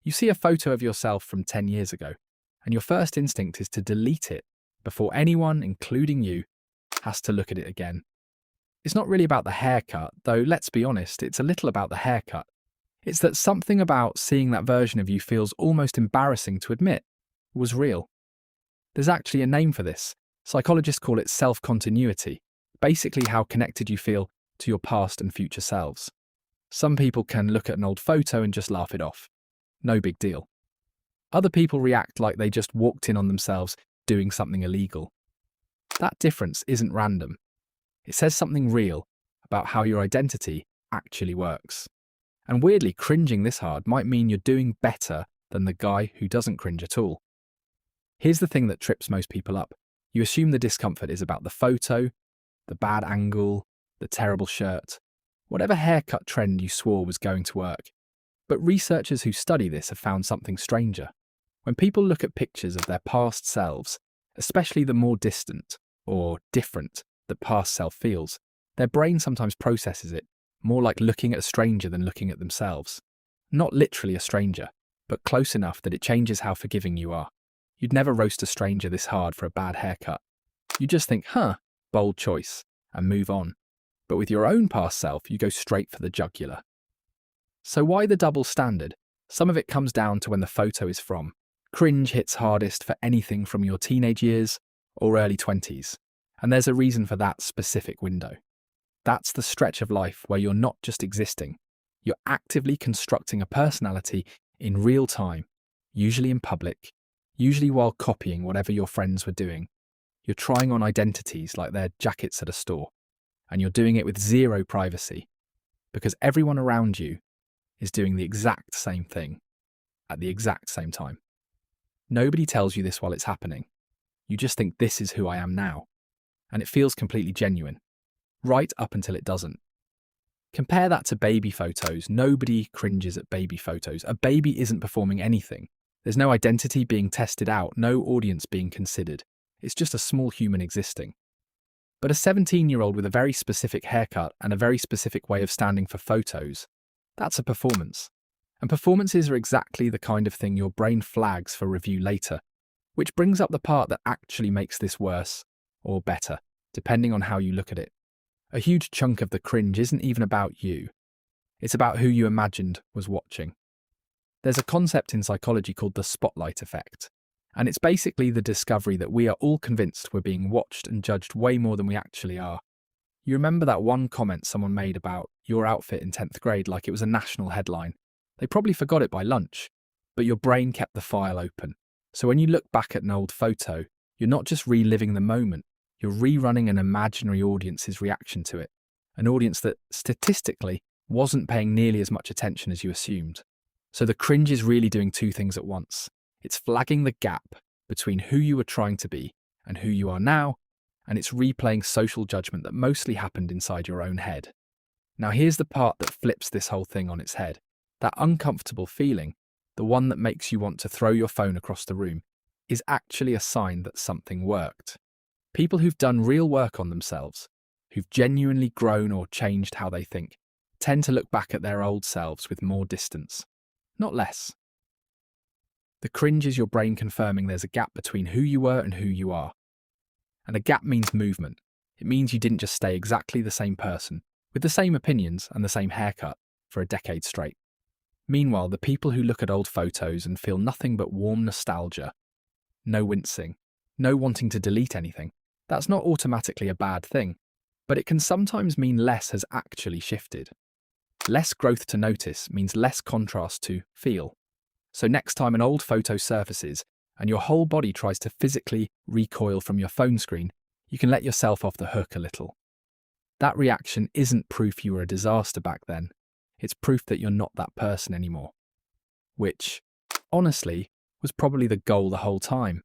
You see a photo of yourself from 10 years ago, and your first instinct is to delete it before anyone, including you, has to look at it again. It's not really about the haircut, though let's be honest, it's a little about the haircut. It's that something about seeing that version of you feels almost embarrassing to admit was real. There's actually a name for this. Psychologists call it self-continuity, basically how connected you feel to your past and future selves. Some people can look at an old photo and just laugh it off. No big deal. Other people react like they just walked in on themselves doing something illegal. That difference isn't random. It says something real about how your identity actually works. And weirdly, cringing this hard might mean you're doing better than the guy who doesn't cringe at all. Here's the thing that trips most people up. You assume the discomfort is about the photo, the bad angle, the terrible shirt, whatever haircut trend you swore was going to work. But researchers who study this have found something stranger. When people look at pictures of their past selves, especially the more distant or different the past self feels, their brain sometimes processes it more like looking at a stranger than looking at themselves. Not literally a stranger, but close enough that it changes how forgiving you are. You'd never roast a stranger this hard for a bad haircut. You just think, bold choice, and move on. But with your own past self, you go straight for the jugular. So why the double standard? Some of it comes down to when the photo is from. Cringe hits hardest for anything from your teenage years or early 20s. And there's a reason for that specific window. That's the stretch of life where you're not just existing. You're actively constructing a personality in real time, usually in public, usually while copying whatever your friends were doing. You're trying on identities like they're jackets at a store. And you're doing it with zero privacy. Because everyone around you is doing the exact same thing at the exact same time. Nobody tells you this while it's happening. You just think this is who I am now. And it feels completely genuine. Right up until it doesn't. Compare that to baby photos. Nobody cringes at baby photos. A baby isn't performing anything. There's no identity being tested out, no audience being considered. It's just a small human existing. But a 17-year-old with a very specific haircut and a very specific way of standing for photos, that's a performance. And performances are exactly the kind of thing your brain flags for review later, which brings up the part that actually makes this worse or better, depending on how you look at it. A huge chunk of the cringe isn't even about you. It's about who you imagined was watching. There's a concept in psychology called the spotlight effect, and it's basically the discovery that we are all convinced we're being watched and judged way more than we actually are. You remember that one comment someone made about your outfit in 10th grade like it was a national headline. They probably forgot it by lunch, but your brain kept the file open. So when you look back at an old photo, you're not just reliving the moment, you're rerunning an imaginary audience's reaction to it, an audience that, statistically, wasn't paying nearly as much attention as you assumed. So the cringe is really doing two things at once. It's flagging the gap between who you were trying to be and who you are now, and it's replaying social judgment that mostly happened inside your own head. Now here's the part that flips this whole thing on its head. That uncomfortable feeling, the one that makes you want to throw your phone across the room, is actually a sign that something worked. People who've done real work on themselves, who've genuinely grown or changed how they think, tend to look back at their old selves with more distance, not less. The cringe is your brain confirming there's a gap between who you were and who you are. And a gap means movement. It means you didn't just stay exactly the same person, with the same opinions and the same haircut, for a decade straight. Meanwhile, the people who look at old photos and feel nothing but warm nostalgia, no wincing, no wanting to delete anything, that's not automatically a bad thing, but it can sometimes mean less has actually shifted. Less growth to notice means less contrast to feel. So next time an old photo surfaces and your whole body tries to physically recoil from your phone screen, you can let yourself off the hook a little. That reaction isn't proof you were a disaster back then. It's proof that you're not that person anymore. Which, honestly, was probably the goal the whole time.